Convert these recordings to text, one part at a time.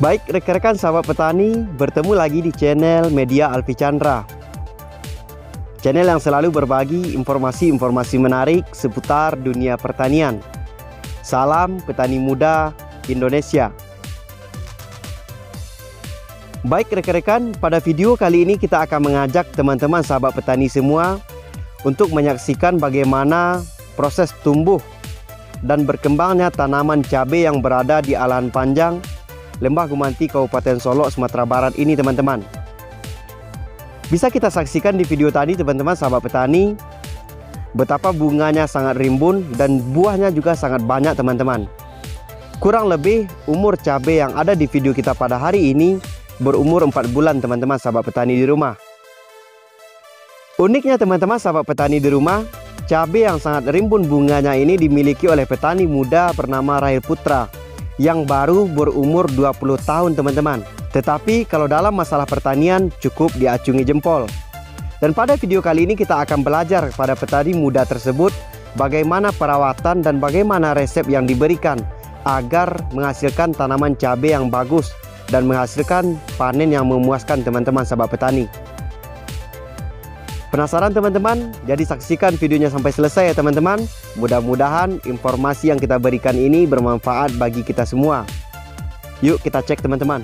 Baik rekan-rekan sahabat petani, bertemu lagi di channel Media Alfi Chandra. Channel yang selalu berbagi informasi-informasi menarik seputar dunia pertanian. Salam petani muda Indonesia. Baik rekan-rekan, pada video kali ini kita akan mengajak teman-teman sahabat petani semua untuk menyaksikan bagaimana proses tumbuh dan berkembangnya tanaman cabai yang berada di Alahan Panjang, Lembah Gumanti, Kabupaten Solok, Sumatera Barat ini teman-teman. Bisa kita saksikan di video tadi teman-teman sahabat petani, betapa bunganya sangat rimbun dan buahnya juga sangat banyak teman-teman. Kurang lebih umur cabai yang ada di video kita pada hari ini berumur 4 bulan teman-teman sahabat petani di rumah. Uniknya teman-teman sahabat petani di rumah, cabai yang sangat rimbun bunganya ini dimiliki oleh petani muda bernama Rahil Putra yang baru berumur 20 tahun teman-teman. Tetapi kalau dalam masalah pertanian cukup diacungi jempol. Dan pada video kali ini kita akan belajar pada petani muda tersebut bagaimana perawatan dan bagaimana resep yang diberikan agar menghasilkan tanaman cabai yang bagus dan menghasilkan panen yang memuaskan teman-teman sahabat petani. Penasaran teman-teman? Jadi saksikan videonya sampai selesai ya teman-teman. Mudah-mudahan informasi yang kita berikan ini bermanfaat bagi kita semua. Yuk kita cek teman-teman.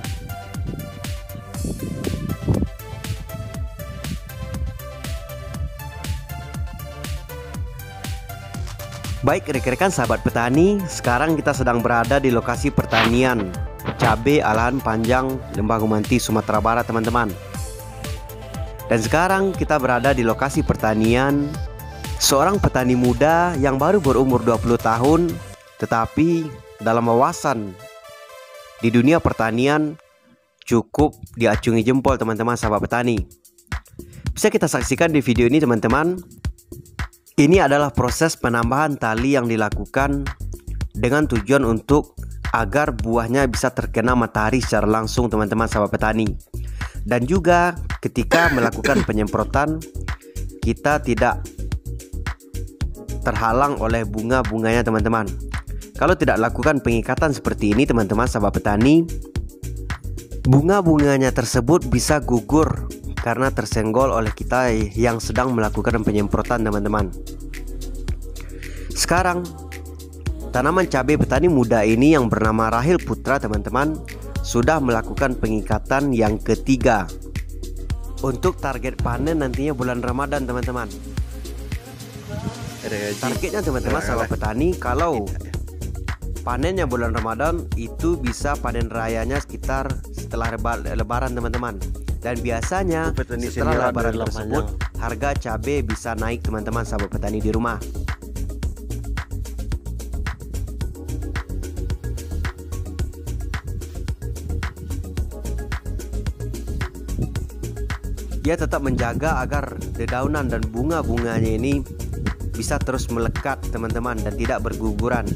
Baik rekan-rekan sahabat petani, sekarang kita sedang berada di lokasi pertanian cabai Alahan Panjang, Lembah Gumanti, Sumatera Barat teman-teman. Dan sekarang kita berada di lokasi pertanian seorang petani muda yang baru berumur 20 tahun, tetapi dalam wawasan di dunia pertanian cukup diacungi jempol teman-teman sahabat petani. Bisa kita saksikan di video ini teman-teman. Ini adalah proses penambahan tali yang dilakukan dengan tujuan untuk agar buahnya bisa terkena matahari secara langsung teman-teman sahabat petani. Dan juga ketika melakukan penyemprotan, kita tidak terhalang oleh bunga-bunganya teman-teman. Kalau tidak lakukan pengikatan seperti ini teman-teman sahabat petani, bunga-bunganya tersebut bisa gugur karena tersenggol oleh kita yang sedang melakukan penyemprotan teman-teman. Sekarang tanaman cabai petani muda ini yang bernama Rahil Putra teman-teman sudah melakukan pengikatan yang ketiga. Untuk target panen nantinya bulan Ramadan teman-teman. Targetnya teman-teman sahabat petani, kalau panennya bulan Ramadan itu bisa panen rayanya sekitar setelah lebaran teman-teman. Dan biasanya setelah lebaran tersebut harga cabai bisa naik teman-teman sahabat petani di rumah. Dia tetap menjaga agar dedaunan dan bunga-bunganya ini bisa terus melekat teman-teman dan tidak berguguran.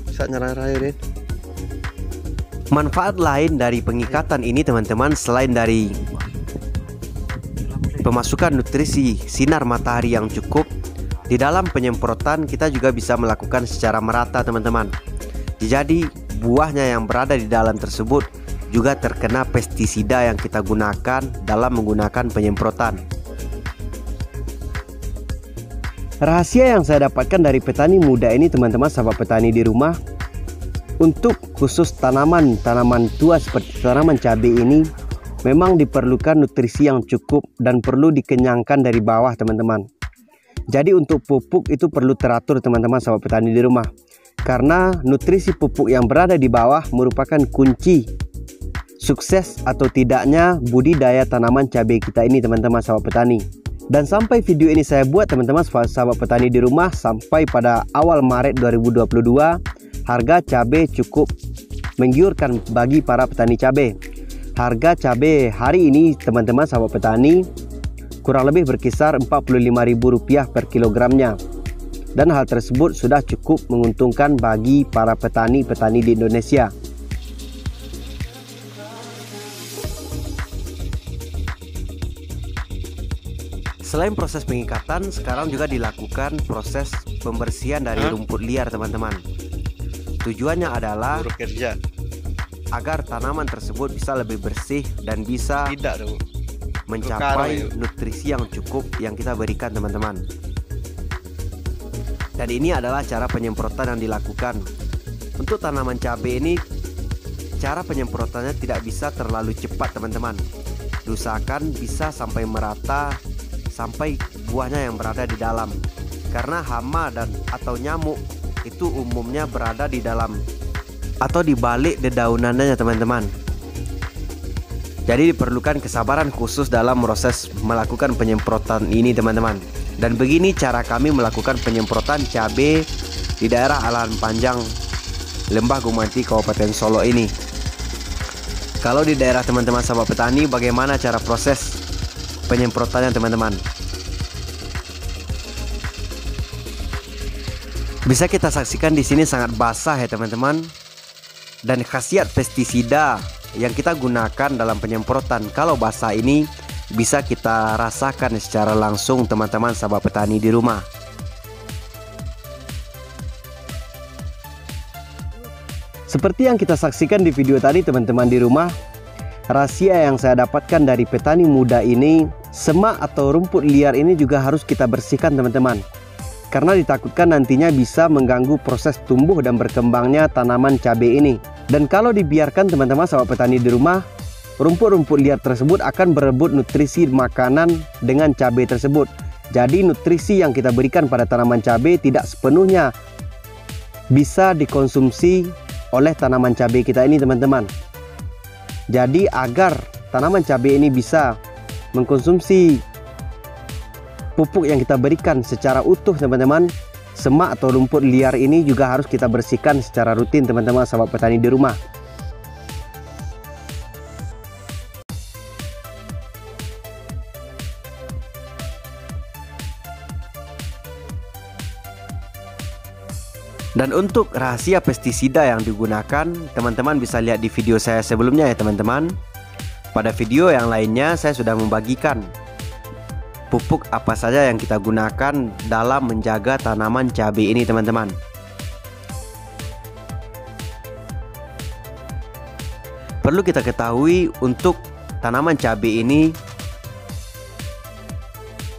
Bisa nyerah-nyerah. Manfaat lain dari pengikatan ini teman-teman, selain dari pemasukan nutrisi sinar matahari yang cukup, di dalam penyemprotan kita juga bisa melakukan secara merata teman-teman. Jadi buahnya yang berada di dalam tersebut juga terkena pestisida yang kita gunakan dalam menggunakan penyemprotan. Rahasia yang saya dapatkan dari petani muda ini teman-teman sahabat petani di rumah, untuk khusus tanaman tua seperti tanaman cabai ini memang diperlukan nutrisi yang cukup dan perlu dikenyangkan dari bawah teman-teman. Jadi untuk pupuk itu perlu teratur teman-teman sahabat petani di rumah, karena nutrisi pupuk yang berada di bawah merupakan kunci sukses atau tidaknya budidaya tanaman cabai kita ini teman-teman sahabat petani. Dan sampai video ini saya buat teman-teman sahabat petani di rumah, sampai pada awal Maret 2022 harga cabai cukup menggiurkan bagi para petani cabai. Harga cabai hari ini teman-teman sahabat petani kurang lebih berkisar Rp45.000 per kilogramnya. Dan hal tersebut sudah cukup menguntungkan bagi para petani-petani di Indonesia. Selain proses pengikatan, sekarang juga dilakukan proses pembersihan dari rumput liar teman-teman. Tujuannya adalah agar tanaman tersebut bisa lebih bersih dan bisa Tidak dong. mencapai nutrisi yang cukup yang kita berikan teman-teman. Dan ini adalah cara penyemprotan yang dilakukan. Untuk tanaman cabai ini, cara penyemprotannya tidak bisa terlalu cepat teman-teman. Usahakan bisa sampai merata, sampai buahnya yang berada di dalam. Karena hama dan atau nyamuk itu umumnya berada di dalam atau di balik dedaunannya teman-teman. Jadi diperlukan kesabaran khusus dalam proses melakukan penyemprotan ini teman-teman. Dan begini cara kami melakukan penyemprotan cabai di daerah Alahan Panjang Lembah Gumanti Kabupaten Solo ini. Kalau di daerah teman-teman sahabat petani, bagaimana cara proses penyemprotannya teman-teman? Bisa kita saksikan di sini sangat basah ya teman-teman. Dan khasiat pestisida yang kita gunakan dalam penyemprotan kalau basah ini bisa kita rasakan secara langsung teman-teman sahabat petani di rumah. Seperti yang kita saksikan di video tadi teman-teman di rumah, rahasia yang saya dapatkan dari petani muda ini, semak atau rumput liar ini juga harus kita bersihkan teman-teman. Karena ditakutkan nantinya bisa mengganggu proses tumbuh dan berkembangnya tanaman cabai ini. Dan kalau dibiarkan teman-teman sahabat petani di rumah, rumput-rumput liar tersebut akan berebut nutrisi makanan dengan cabai tersebut. Jadi nutrisi yang kita berikan pada tanaman cabai tidak sepenuhnya bisa dikonsumsi oleh tanaman cabai kita ini teman-teman. Jadi agar tanaman cabai ini bisa mengkonsumsi pupuk yang kita berikan secara utuh teman-teman, semak atau rumput liar ini juga harus kita bersihkan secara rutin teman-teman sahabat petani di rumah. Dan untuk rahasia pestisida yang digunakan, teman-teman bisa lihat di video saya sebelumnya ya teman-teman. Pada video yang lainnya saya sudah membagikan pupuk apa saja yang kita gunakan dalam menjaga tanaman cabai ini teman-teman. Perlu kita ketahui untuk tanaman cabai ini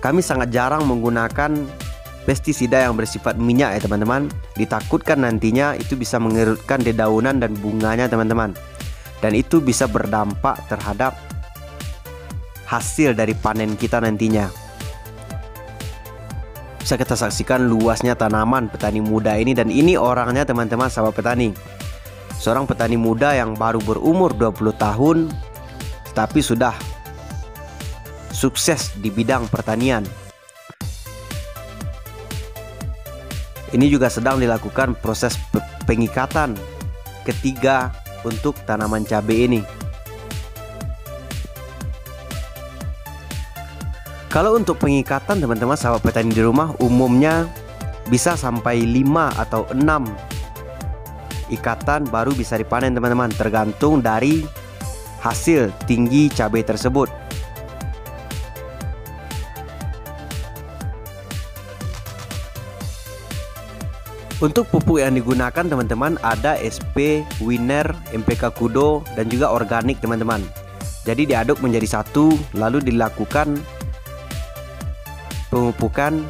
kami sangat jarang menggunakan pestisida yang bersifat minyak ya teman-teman. Ditakutkan nantinya itu bisa mengerutkan dedaunan dan bunganya teman-teman. Dan itu bisa berdampak terhadap hasil dari panen kita nantinya. Bisa kita saksikan luasnya tanaman petani muda ini, dan ini orangnya teman-teman sahabat petani. Seorang petani muda yang baru berumur 20 tahun tetapi sudah sukses di bidang pertanian. Ini juga sedang dilakukan proses pengikatan ketiga untuk tanaman cabai ini. Kalau untuk pengikatan teman-teman sahabat petani di rumah, umumnya bisa sampai 5 atau 6 ikatan baru bisa dipanen teman-teman, tergantung dari hasil tinggi cabai tersebut. Untuk pupuk yang digunakan teman-teman ada SP, Winner, MPK Kudo, dan juga organik teman-teman. Jadi diaduk menjadi satu, lalu dilakukan pemupukan.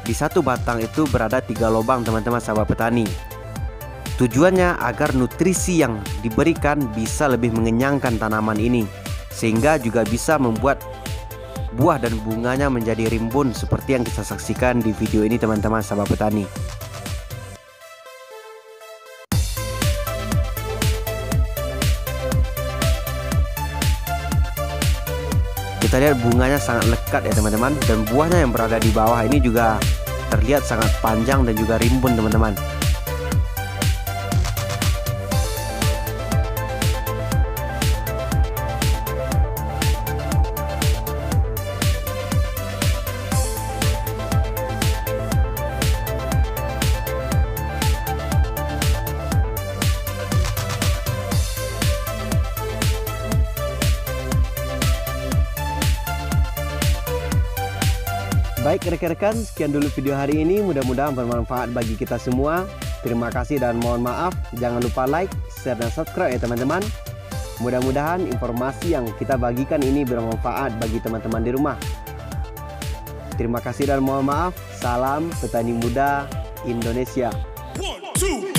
Di satu batang itu berada 3 lubang teman-teman sahabat petani. Tujuannya agar nutrisi yang diberikan bisa lebih mengenyangkan tanaman ini, sehingga juga bisa membuat buah dan bunganya menjadi rimbun seperti yang kita saksikan di video ini teman-teman sahabat petani. Kita lihat bunganya sangat lekat ya teman-teman, dan buahnya yang berada di bawah ini juga terlihat sangat panjang dan juga rimbun teman-teman. Baik rekan-rekan, sekian dulu video hari ini. Mudah-mudahan bermanfaat bagi kita semua. Terima kasih dan mohon maaf. Jangan lupa like, share, dan subscribe ya teman-teman. Mudah-mudahan informasi yang kita bagikan ini bermanfaat bagi teman-teman di rumah. Terima kasih dan mohon maaf. Salam petani muda Indonesia. 1, 2